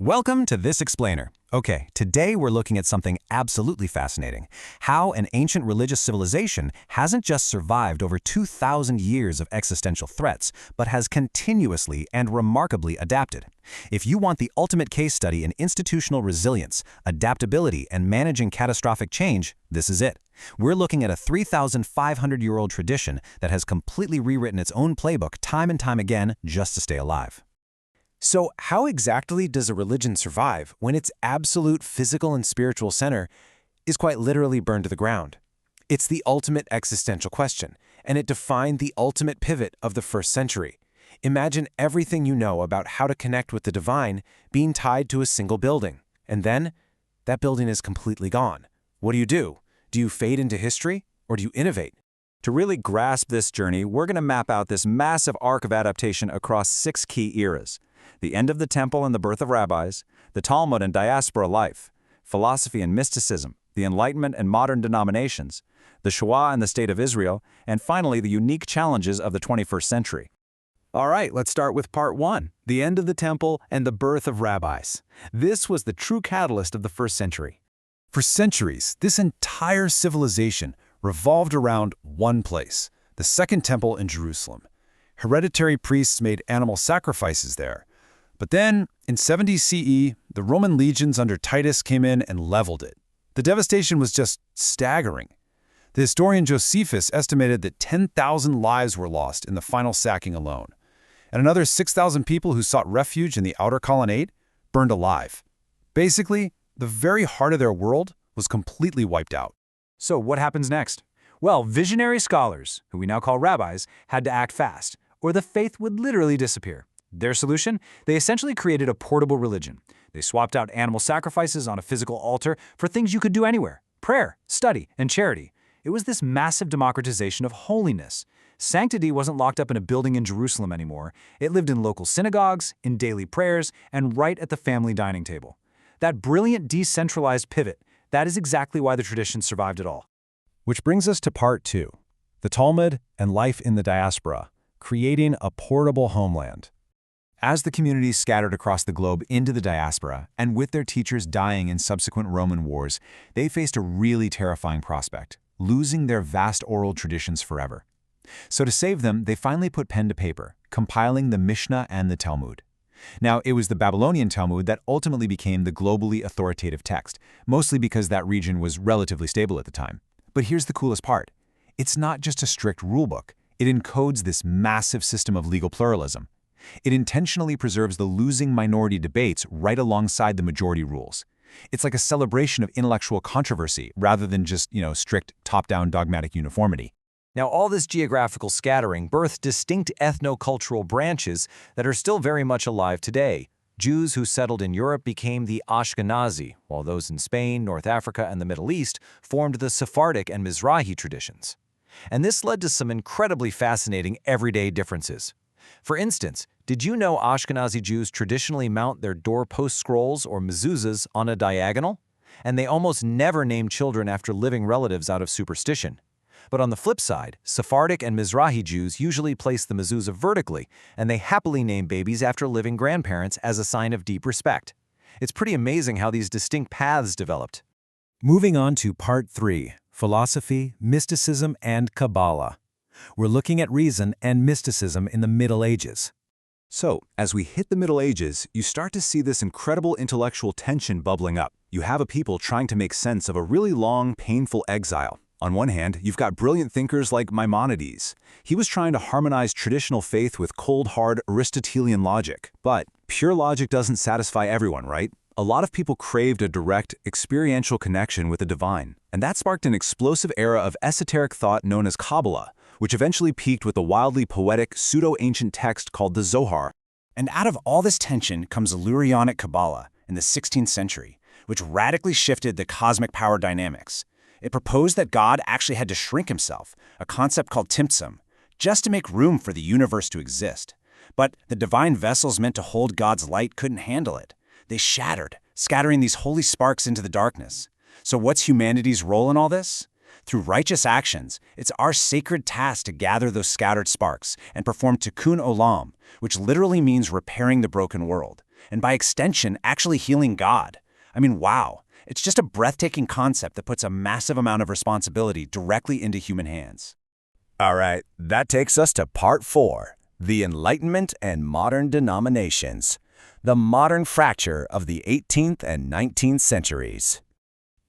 Welcome to This Explainer. Okay, today we're looking at something absolutely fascinating. How an ancient religious civilization hasn't just survived over 2,000 years of existential threats, but has continuously and remarkably adapted. If you want the ultimate case study in institutional resilience, adaptability, and managing catastrophic change, this is it. We're looking at a 3,500-year-old tradition that has completely rewritten its own playbook time and time again just to stay alive. So how exactly does a religion survive when its absolute physical and spiritual center is quite literally burned to the ground? It's the ultimate existential question, and it defined the ultimate pivot of the first century. Imagine everything you know about how to connect with the divine being tied to a single building, and then that building is completely gone. What do? Do you fade into history, or do you innovate? To really grasp this journey, we're going to map out this massive arc of adaptation across 6 key eras: the end of the temple and the birth of rabbis, the Talmud and diaspora life, philosophy and mysticism, the Enlightenment and modern denominations, the Shoah and the State of Israel, and finally the unique challenges of the 21st century. All right, let's start with part 1, the end of the temple and the birth of rabbis. This was the true catalyst of the first century. For centuries, this entire civilization revolved around one place, the Second Temple in Jerusalem. Hereditary priests made animal sacrifices there. But then, in 70 CE, the Roman legions under Titus came in and leveled it. The devastation was just staggering. The historian Josephus estimated that 10,000 lives were lost in the final sacking alone, and another 6,000 people who sought refuge in the outer colonnade burned alive. Basically, the very heart of their world was completely wiped out. So what happens next? Well, visionary scholars, who we now call rabbis, had to act fast, or the faith would literally disappear. Their solution? They essentially created a portable religion. They swapped out animal sacrifices on a physical altar for things you could do anywhere: prayer, study, and charity. It was this massive democratization of holiness. Sanctity wasn't locked up in a building in Jerusalem anymore. It lived in local synagogues, in daily prayers, and right at the family dining table. That brilliant decentralized pivot, that is exactly why the tradition survived it all. Which brings us to part 2, the Talmud and life in the diaspora, creating a portable homeland. As the communities scattered across the globe into the diaspora, and with their teachers dying in subsequent Roman wars, they faced a really terrifying prospect: losing their vast oral traditions forever. So to save them, they finally put pen to paper, compiling the Mishnah and the Talmud. Now, it was the Babylonian Talmud that ultimately became the globally authoritative text, mostly because that region was relatively stable at the time. But here's the coolest part. It's not just a strict rulebook. It encodes this massive system of legal pluralism. It intentionally preserves the losing minority debates right alongside the majority rules. It's like a celebration of intellectual controversy rather than just, strict top-down dogmatic uniformity. Now, all this geographical scattering birthed distinct ethno-cultural branches that are still very much alive today. Jews who settled in Europe became the Ashkenazi, while those in Spain, North Africa, and the Middle East formed the Sephardic and Mizrahi traditions. And this led to some incredibly fascinating everyday differences. For instance, did you know Ashkenazi Jews traditionally mount their doorpost scrolls or mezuzahs on a diagonal? And they almost never name children after living relatives out of superstition. But on the flip side, Sephardic and Mizrahi Jews usually place the mezuzah vertically, and they happily name babies after living grandparents as a sign of deep respect. It's pretty amazing how these distinct paths developed. Moving on to part 3, philosophy, mysticism, and Kabbalah. We're looking at reason and mysticism in the Middle Ages. So, as we hit the Middle Ages, you start to see this incredible intellectual tension bubbling up. You have a people trying to make sense of a really long, painful exile. On one hand, you've got brilliant thinkers like Maimonides. He was trying to harmonize traditional faith with cold, hard Aristotelian logic. But pure logic doesn't satisfy everyone, right? A lot of people craved a direct, experiential connection with the divine. And that sparked an explosive era of esoteric thought known as Kabbalah, which eventually peaked with a wildly poetic, pseudo-ancient text called the Zohar. And out of all this tension comes Lurianic Kabbalah in the 16th century, which radically shifted the cosmic power dynamics. It proposed that God actually had to shrink himself, a concept called Tzimtzum, just to make room for the universe to exist. But the divine vessels meant to hold God's light couldn't handle it. They shattered, scattering these holy sparks into the darkness. So what's humanity's role in all this? Through righteous actions, it's our sacred task to gather those scattered sparks and perform tikkun olam, which literally means repairing the broken world, and by extension, actually healing God. I mean, wow. It's just a breathtaking concept that puts a massive amount of responsibility directly into human hands. All right, that takes us to part 4, the Enlightenment and Modern Denominations, the modern fracture of the 18th and 19th centuries.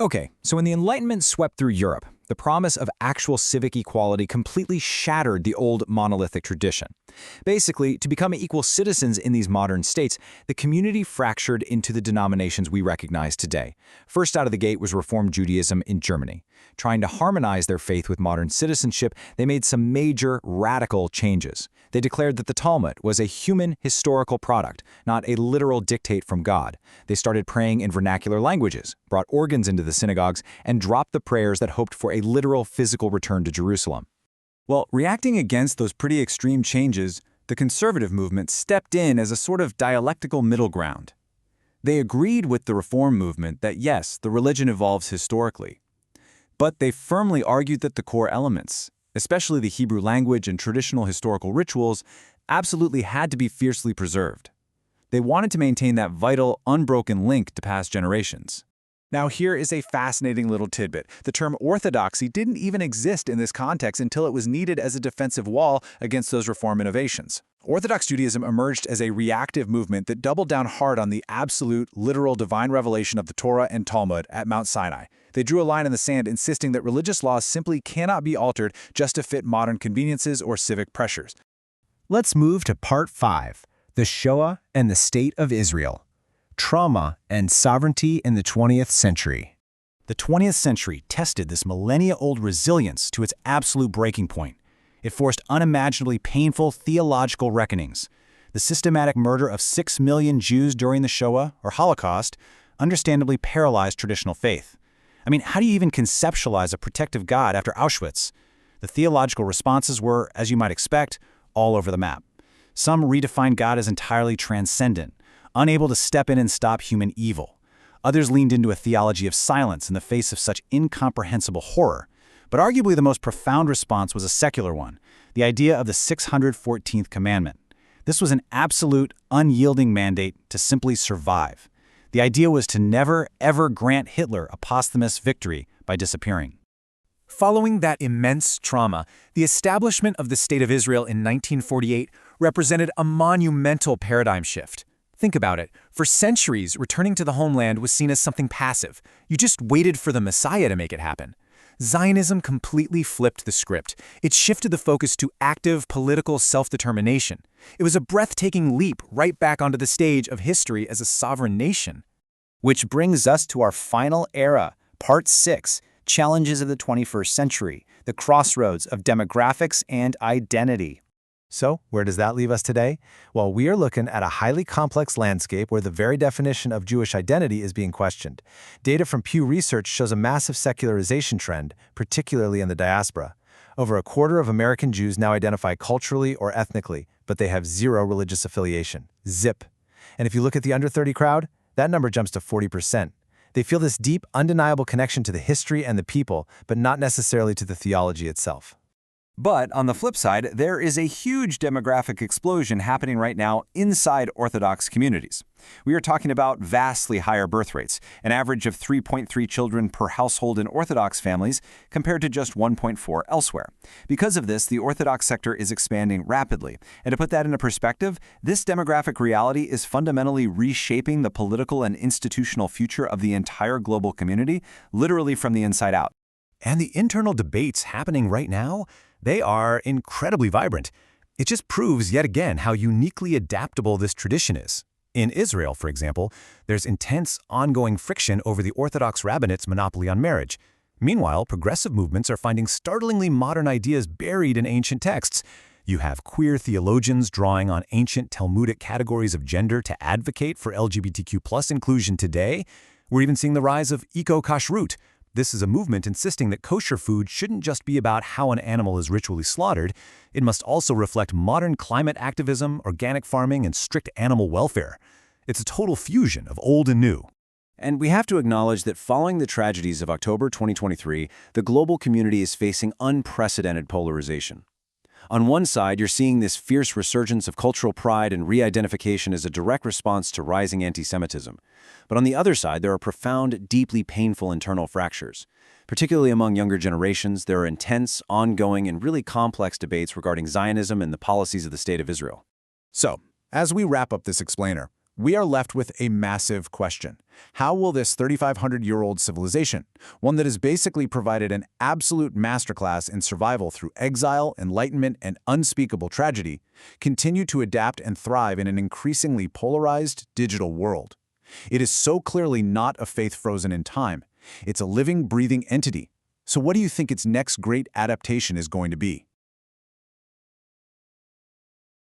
Okay, so when the Enlightenment swept through Europe, the promise of actual civic equality completely shattered the old monolithic tradition. Basically, to become equal citizens in these modern states, the community fractured into the denominations we recognize today. First out of the gate was Reformed Judaism in Germany. Trying to harmonize their faith with modern citizenship, they made some major, radical changes. They declared that the Talmud was a human historical product, not a literal dictate from God. They started praying in vernacular languages, brought organs into the synagogues, and dropped the prayers that hoped for a literal physical return to Jerusalem. Well, reacting against those pretty extreme changes, the conservative movement stepped in as a sort of dialectical middle ground. They agreed with the Reform movement that yes, the religion evolves historically. But they firmly argued that the core elements, especially the Hebrew language and traditional historical rituals, absolutely had to be fiercely preserved. They wanted to maintain that vital, unbroken link to past generations. Now here is a fascinating little tidbit. The term orthodoxy didn't even exist in this context until it was needed as a defensive wall against those reform innovations. Orthodox Judaism emerged as a reactive movement that doubled down hard on the absolute, literal divine revelation of the Torah and Talmud at Mount Sinai. They drew a line in the sand, insisting that religious laws simply cannot be altered just to fit modern conveniences or civic pressures. Let's move to part 5, the Shoah and the State of Israel. Trauma and sovereignty in the 20th century. The 20th century tested this millennia-old resilience to its absolute breaking point. It forced unimaginably painful theological reckonings. The systematic murder of 6 million Jews during the Shoah, or Holocaust, understandably paralyzed traditional faith. I mean, how do you even conceptualize a protective God after Auschwitz? The theological responses were, as you might expect, all over the map. Some redefined God as entirely transcendent, unable to step in and stop human evil. Others leaned into a theology of silence in the face of such incomprehensible horror. But arguably the most profound response was a secular one, the idea of the 614th commandment. This was an absolute, unyielding mandate to simply survive. The idea was to never, ever grant Hitler a posthumous victory by disappearing. Following that immense trauma, the establishment of the State of Israel in 1948 represented a monumental paradigm shift. Think about it. For centuries, returning to the homeland was seen as something passive. You just waited for the Messiah to make it happen. Zionism completely flipped the script. It shifted the focus to active political self-determination. It was a breathtaking leap right back onto the stage of history as a sovereign nation. Which brings us to our final era, Part 6, Challenges of the 21st Century, the Crossroads of Demographics and Identity. So, where does that leave us today? Well, we are looking at a highly complex landscape where the very definition of Jewish identity is being questioned. Data from Pew Research shows a massive secularization trend, particularly in the diaspora. Over a quarter of American Jews now identify culturally or ethnically, but they have zero religious affiliation. Zip. And if you look at the under 30 crowd, that number jumps to 40%. They feel this deep, undeniable connection to the history and the people, but not necessarily to the theology itself. But on the flip side, there is a huge demographic explosion happening right now inside Orthodox communities. We are talking about vastly higher birth rates, an average of 3.3 children per household in Orthodox families compared to just 1.4 elsewhere. Because of this, the Orthodox sector is expanding rapidly. And to put that into perspective, this demographic reality is fundamentally reshaping the political and institutional future of the entire global community, literally from the inside out. And the internal debates happening right now, they are incredibly vibrant. It just proves yet again how uniquely adaptable this tradition is. In Israel, for example, there's intense, ongoing friction over the Orthodox rabbinate's monopoly on marriage. Meanwhile, progressive movements are finding startlingly modern ideas buried in ancient texts. You have queer theologians drawing on ancient Talmudic categories of gender to advocate for LGBTQ+ inclusion today. We're even seeing the rise of eco-kashrut. This is a movement insisting that kosher food shouldn't just be about how an animal is ritually slaughtered. It must also reflect modern climate activism, organic farming, and strict animal welfare. It's a total fusion of old and new. And we have to acknowledge that following the tragedies of October 2023, the global community is facing unprecedented polarization. On one side, you're seeing this fierce resurgence of cultural pride and re-identification as a direct response to rising anti-Semitism. But on the other side, there are profound, deeply painful internal fractures. Particularly among younger generations, there are intense, ongoing, and really complex debates regarding Zionism and the policies of the State of Israel. So, as we wrap up this explainer, we are left with a massive question. How will this 3,500-year-old civilization, one that has basically provided an absolute masterclass in survival through exile, enlightenment, and unspeakable tragedy, continue to adapt and thrive in an increasingly polarized digital world? It is so clearly not a faith frozen in time. It's a living, breathing entity. So what do you think its next great adaptation is going to be?